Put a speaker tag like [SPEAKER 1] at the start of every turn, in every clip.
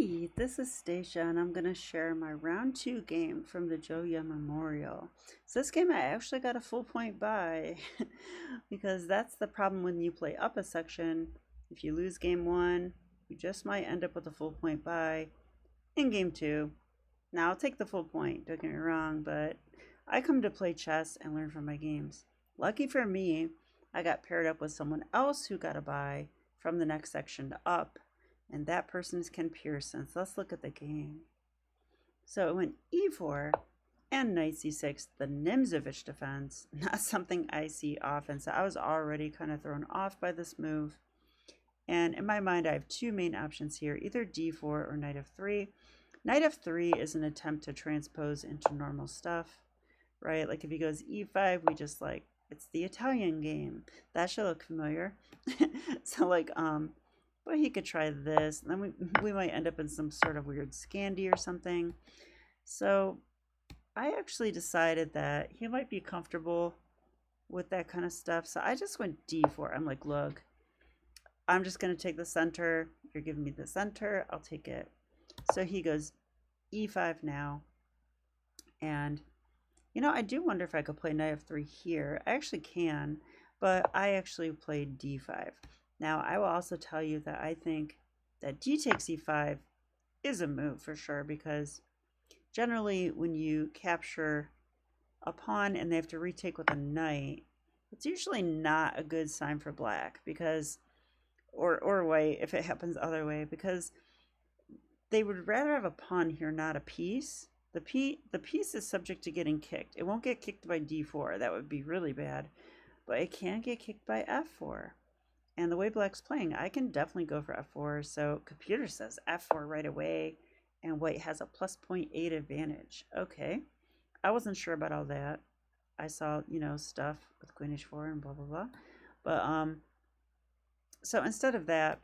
[SPEAKER 1] Hi, this is Stacia, and I'm going to share my round two game from the Joya Memorial. So this game I actually got a full point by because that's the problem when you play up a section. If you lose game one, you just might end up with a full point by in game two. Now I'll take the full point, don't get me wrong, but I come to play chess and learn from my games. Lucky for me, I got paired up with someone else who got a bye from the next section to up, and that person is Ken Pearson. So let's look at the game. So it went e4 and knight c6, the Nimzovich defense, not something I see often. So I was already kind of thrown off by this move. And in my mind, I have two main options here, either d4 or knight f3. Knight f3 is an attempt to transpose into normal stuff, right? Like if he goes e5, we just like, it's the Italian game. That should look familiar. So like, but he could try this, and then we might end up in some sort of weird Scandi or something. So I actually decided that he might be comfortable with that kind of stuff. So I just went d4. I'm like, look, I'm just going to take the center. You're giving me the center. I'll take it. So he goes e5 now. And, you know, I do wonder if I could play knight f3 here. I actually can, but I actually played d5. Now, I will also tell you that I think that d takes e5 is a move for sure, because generally when you capture a pawn and they have to retake with a knight, it's usually not a good sign for black, because or white if it happens the other way, because they would rather have a pawn here, not a piece. The piece is subject to getting kicked. It won't get kicked by d4. That would be really bad, but it can get kicked by f4. And the way black's playing, I can definitely go for f4. So computer says f4 right away, and white has a plus 0.8 advantage. Okay, I wasn't sure about all that. I saw, you know, stuff with queen h4 and blah, blah, blah. But, so instead of that,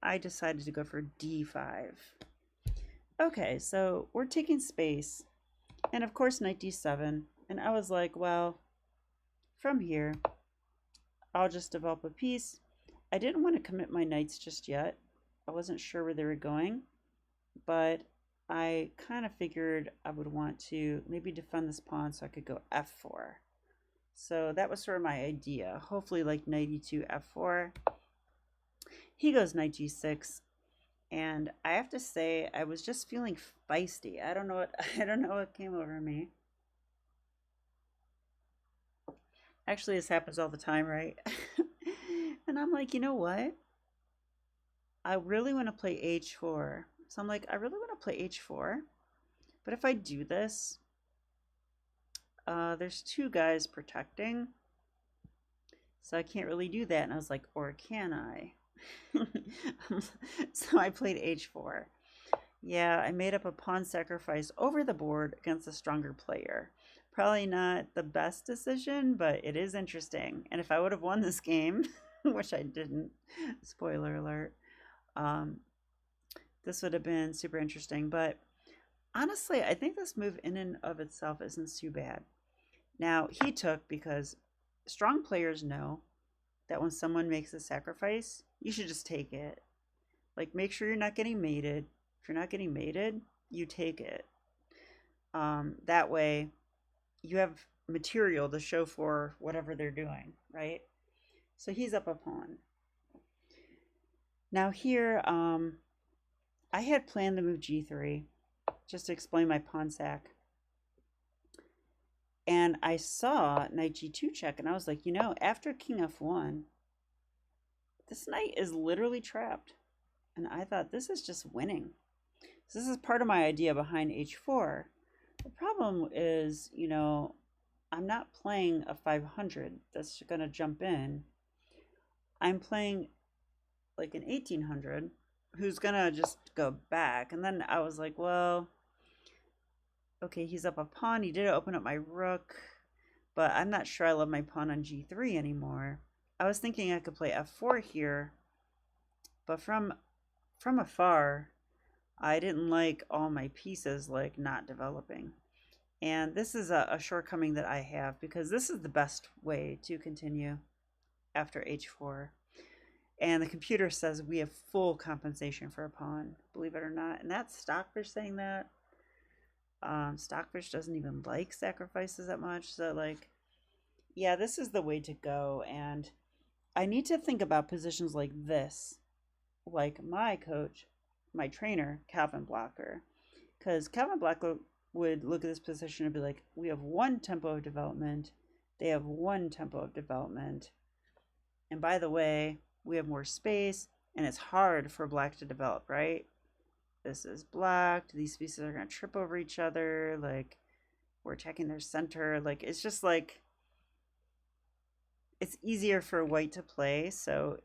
[SPEAKER 1] I decided to go for d5. Okay, so we're taking space. And of course, knight d7. And I was like, well, from here, I'll just develop a piece. I didn't want to commit my knights just yet. I wasn't sure where they were going, but I kind of figured I would want to maybe defend this pawn so I could go f4. So that was sort of my idea. Hopefully like knight e2, f4. He goes knight g6, and I have to say I was just feeling feisty. I don't know what came over me. Actually, this happens all the time, right? And I'm like, you know what? I really want to play h4. So I'm like, I really want to play h4. But if I do this, there's two guys protecting. So I can't really do that. And I was like, or can I? So I played h4. Yeah, I made up a pawn sacrifice over the board against a stronger player. Probably not the best decision, but it is interesting. And if I would have won this game, which I didn't, spoiler alert, this would have been super interesting. But honestly, I think this move in and of itself isn't too bad. Now, he took because strong players know that when someone makes a sacrifice, you should just take it. Like, make sure you're not getting mated. If you're not getting mated, you take it. That way, you have material to show for whatever they're doing, right? So he's up a pawn. Now here, I had planned to move g3, just to explain my pawn sack. And I saw knight g2 check, and I was like, you know, after king f1, this knight is literally trapped. And I thought, this is just winning. So this is part of my idea behind h4. The problem is, you know, I'm not playing a 500 that's going to jump in. I'm playing like an 1800 who's going to just go back. And then I was like, well, okay, he's up a pawn. He did open up my rook, but I'm not sure I love my pawn on g3 anymore. I was thinking I could play f4 here, but from afar, I didn't like all my pieces like not developing. And this is a shortcoming that I have, because this is the best way to continue after h4. And the computer says we have full compensation for a pawn, believe it or not. And that's Stockfish saying that. Stockfish doesn't even like sacrifices that much. So, like, yeah, this is the way to go. And I need to think about positions like this, like my coach, my trainer, Calvin Blocker. Because Calvin Blocker would look at this position and be like, we have one tempo of development. They have one tempo of development. And by the way, we have more space, and it's hard for black to develop, right? This is blocked. These pieces are going to trip over each other. Like, we're attacking their center. Like, it's just like, it's easier for white to play. So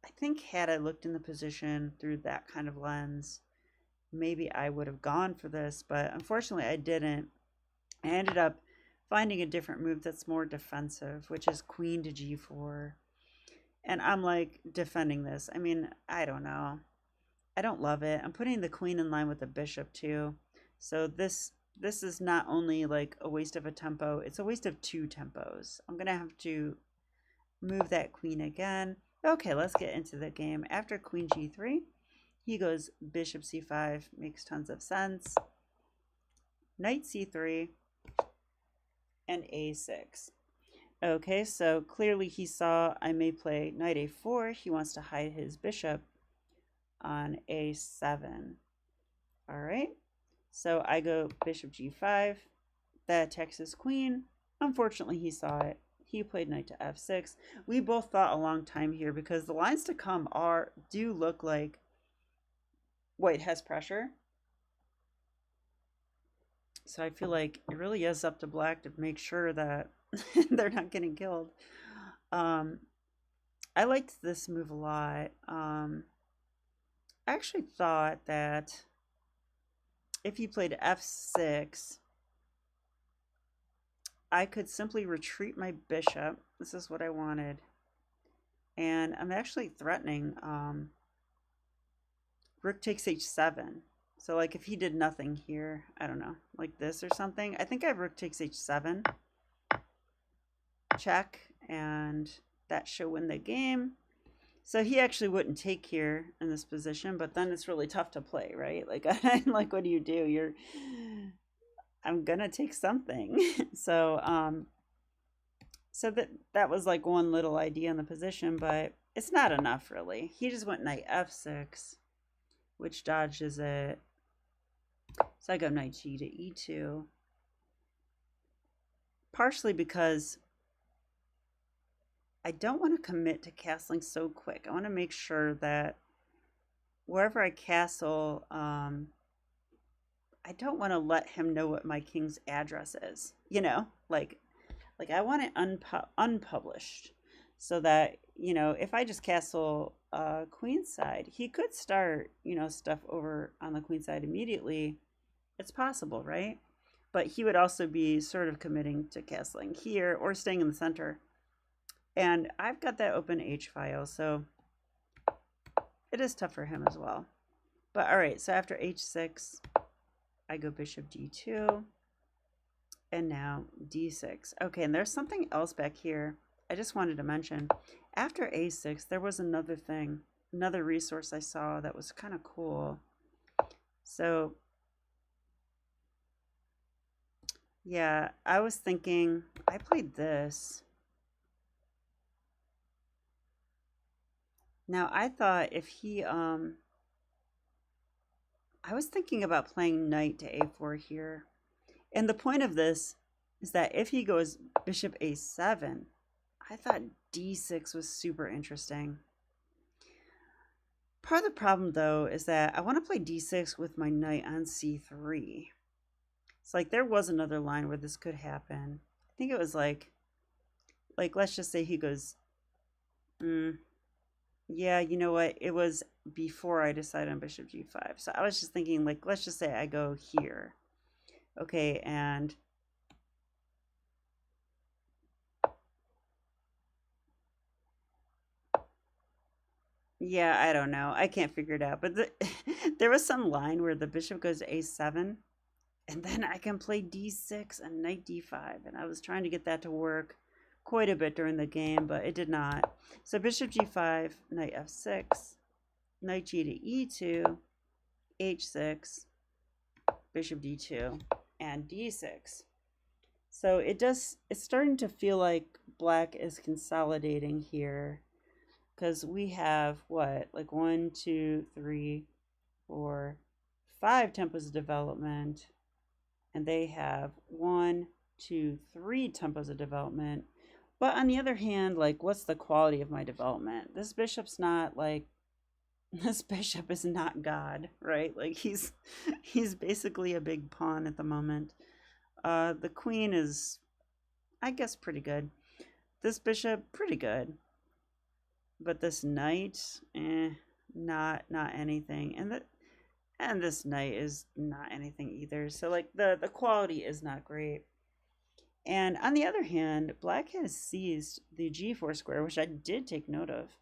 [SPEAKER 1] I think had I looked in the position through that kind of lens, maybe I would have gone for this. But unfortunately, I didn't. I ended up finding a different move that's more defensive, which is queen to g4. And I'm like defending this. I mean, I don't know. I don't love it. I'm putting the queen in line with the bishop too. So this is not only like a waste of a tempo, it's a waste of 2 tempos. I'm going to have to move that queen again. Okay, let's get into the game. After queen g3, he goes bishop c5, makes tons of sense. Knight c3 and a6. Okay, so clearly he saw I may play knight a4. He wants to hide his bishop on a7. All right, so I go bishop g5. That attacks his queen. Unfortunately, he saw it. He played knight to f6. We both thought a long time here because the lines to come do look like white has pressure. So I feel like it really is up to black to make sure that they're not getting killed. I liked this move a lot. I actually thought that if he played f6, I could simply retreat my bishop. This is what I wanted. And I'm actually threatening rook takes h7. So like if he did nothing here, I don't know, like this or something. I think I have rook takes h7. Check, and that should win the game. So he actually wouldn't take here in this position, but then it's really tough to play, right? Like, like what do? I'm gonna take something. So that was like one little idea in the position, but it's not enough really. He just went knight f6, which dodges it. So I go knight g to e2, partially because I don't want to commit to castling so quick. I want to make sure that wherever I castle, I don't want to let him know what my king's address is. You know, like I want it unpublished, so that if I just castle queen side, he could start stuff over on the queen side immediately. It's possible, right? But he would also be sort of committing to castling here or staying in the center. And I've got that open H file, so it is tough for him as well. But all right, so after H6, I go bishop D2, and now D6. Okay, and there's something else back here I just wanted to mention. After A6, there was another thing, another resource I saw that was kind of cool. So yeah, I was thinking, I played this. Now, I thought if he, I was thinking about playing knight to a4 here. And the point of this is that if he goes bishop a7, I thought d6 was super interesting. Part of the problem, though, is that I want to play d6 with my knight on c3. It's like there was another line where this could happen. I think it was like let's just say he goes, yeah, you know what? It was before I decided on bishop g5. So I was just thinking, like, let's just say I go here. Okay, and yeah, I don't know. I can't figure it out. But there was some line where the bishop goes to a7, and then I can play d6 and knight d5. And I was trying to get that to work. quite a bit during the game, but it did not. So bishop g5, knight f6, knight g to e2, h6, bishop d2, and d6. So it's starting to feel like black is consolidating here, because we have what, like 1, 2, 3, 4, 5 tempos of development, and they have 1, 2, 3 tempos of development. But on the other hand, like, what's the quality of my development? This bishop's not like, this bishop is not God, right? Like, he's basically a big pawn at the moment. The queen is, I guess, pretty good. This bishop, pretty good. But this knight, not anything. And this knight is not anything either. So like the quality is not great. And on the other hand, black has seized the g4 square, which I did take note of.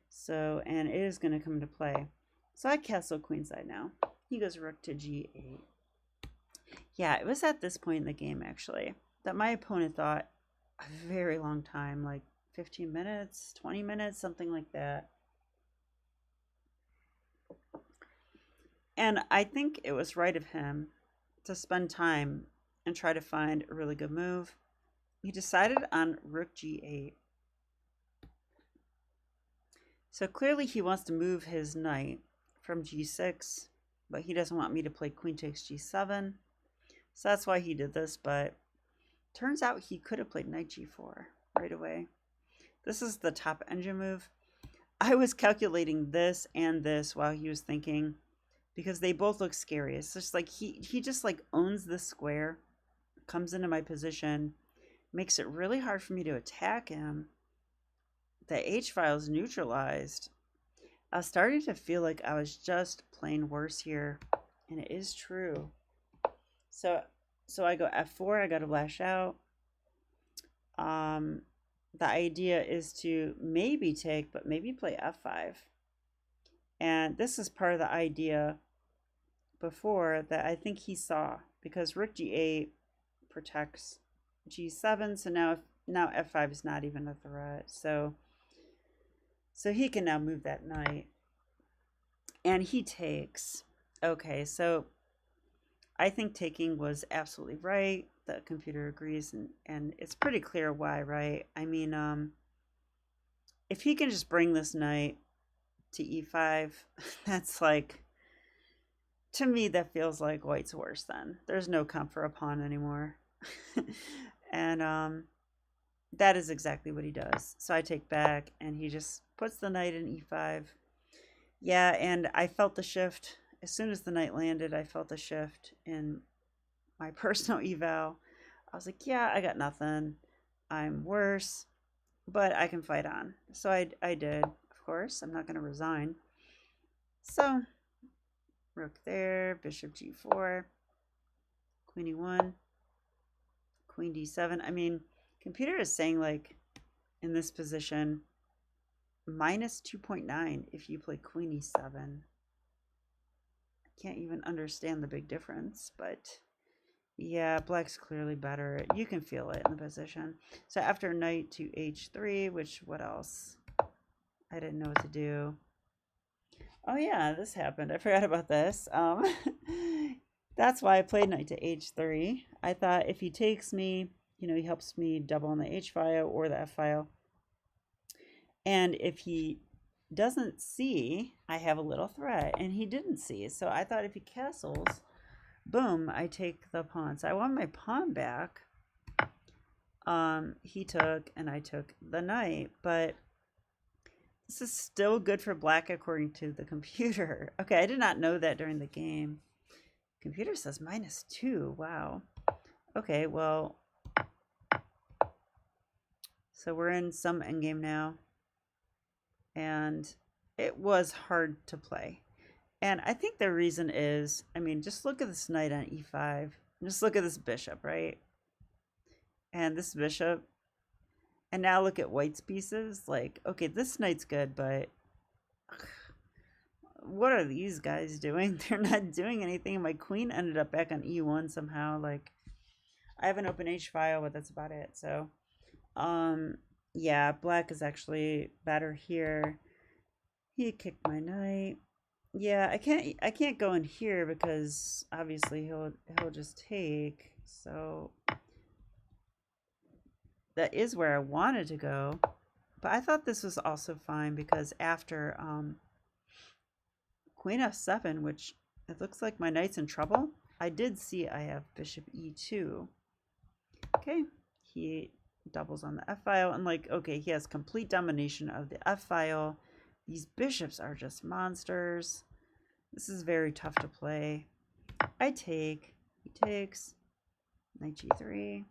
[SPEAKER 1] So, and it is going to come into play. So I castle queenside now. He goes rook to g8. Yeah, it was at this point in the game, actually, that my opponent thought a very long time, like 15 minutes, 20 minutes, something like that. And I think it was right of him to spend time and try to find a really good move. He decided on rook g8. So clearly he wants to move his knight from g6, but he doesn't want me to play queen takes g7. So that's why he did this, but turns out he could have played knight g4 right away. This is the top engine move. I was calculating this and this while he was thinking, because they both look scary. It's just like he just like owns this square, comes into my position, makes it really hard for me to attack him. The h-file is neutralized. I was starting to feel like I was just playing worse here, and it is true. So I go f4. I got to lash out. The idea is to maybe take, but maybe play f5. And this is part of the idea before that I think he saw, because rook g8 protects g7. So now f5 is not even a threat. So he can now move that knight. And he takes. Okay, so I think taking was absolutely right. The computer agrees, and it's pretty clear why, right? I mean, if he can just bring this knight to e5, that's like, to me, that feels like white's worse then. There's no comp for a pawn anymore. And that is exactly what he does. So I take back, and he just puts the knight in e5. Yeah, and I felt the shift. As soon as the knight landed, I felt the shift in my personal eval. I was like, yeah, I got nothing. I'm worse, but I can fight on. So I did, of course. I'm not going to resign. So rook there, bishop g4, queen e1, queen d7. I mean, computer is saying, like, in this position, minus 2.9 if you play queen e7. I can't even understand the big difference, but yeah, black's clearly better. You can feel it in the position. So after knight to h3, which, what else? I didn't know what to do. Oh yeah, this happened. I forgot about this. That's why I played knight to h3. I thought if he takes me, you know, he helps me double on the h-file or the f-file. And if he doesn't see, I have a little threat. And he didn't see. So I thought if he castles, boom, I take the pawn. So I want my pawn back. He took, and I took the knight. But this is still good for black according to the computer. Okay, I did not know that during the game. Computer says -2. Wow. Okay, well, so we're in some endgame now. And it was hard to play. And I think the reason is, I mean, just look at this knight on e5. Just look at this bishop, right? And this bishop. And now look at white's pieces. Like, okay, this knight's good, but what are these guys doing? They're not doing anything. My queen ended up back on e1 somehow. Like, I have an open h-file, but that's about it. So Yeah, black is actually better here. He kicked my knight. Yeah, I can't go in here because obviously he'll just take. So that is where I wanted to go. But I thought this was also fine because after Queen f7, which it looks like my knight's in trouble. I did see I have bishop e2. Okay, he doubles on the f-file, and like, okay, he has complete domination of the f-file. These bishops are just monsters. This is very tough to play. I take, he takes, knight g3.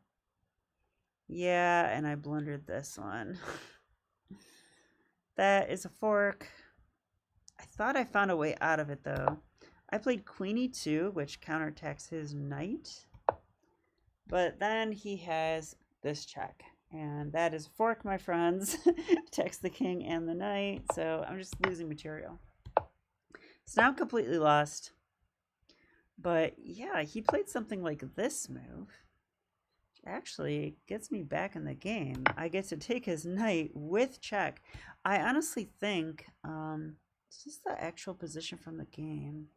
[SPEAKER 1] Yeah, and I blundered this one. That is a fork. I thought I found a way out of it, though. I played queen e2, which counterattacks his knight. But then he has this check. And that is a fork, my friends. Attacks the king and the knight. So I'm just losing material. So now I'm completely lost. But yeah, he played something like this move. Actually gets me back in the game. I get to take his knight with check. I honestly think this is the actual position from the game.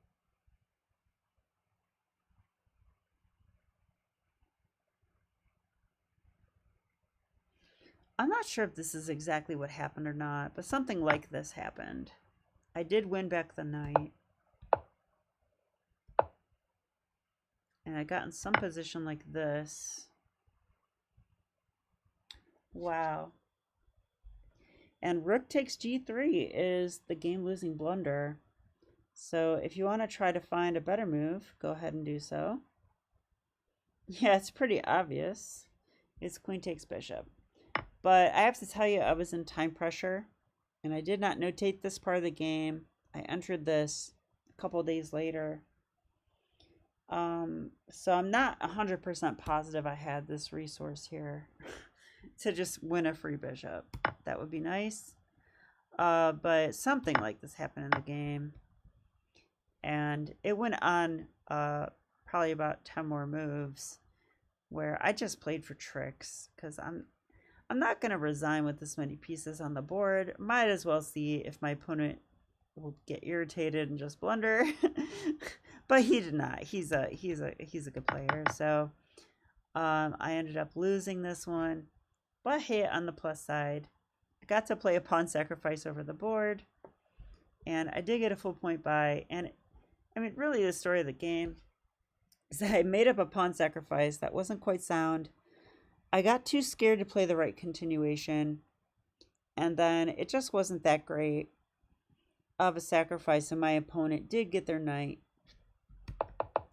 [SPEAKER 1] I'm not sure if this is exactly what happened or not, but something like this happened. I did win back the knight. And I got in some position like this. Wow. And rook takes g3 is the game-losing blunder. So if you want to try to find a better move, go ahead and do so. Yeah, it's pretty obvious. It's queen takes bishop. But I have to tell you, I was in time pressure, and I did not notate this part of the game. I entered this a couple days later. So I'm not 100% positive I had this resource here to just win a free bishop. That would be nice. But something like this happened in the game. And it went on probably about 10 more moves where I just played for tricks because I'm not going to resign with this many pieces on the board. Might as well see if my opponent will get irritated and just blunder. But he did not. He's a good player. So I ended up losing this one. But hey, on the plus side, I got to play a pawn sacrifice over the board. And I did get a full point buy. And I mean, really the story of the game is that I made up a pawn sacrifice that wasn't quite sound. I got too scared to play the right continuation. And then it just wasn't that great of a sacrifice. And my opponent did get their knight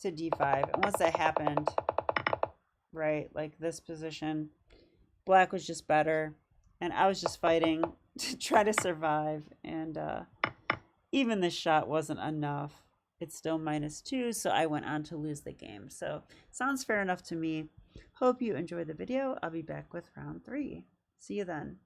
[SPEAKER 1] to d5. And once that happened, right, like this position, black was just better. And I was just fighting to try to survive. And even this shot wasn't enough. It's still -2, so I went on to lose the game. So sounds fair enough to me. Hope you enjoyed the video. I'll be back with round 3. See you then.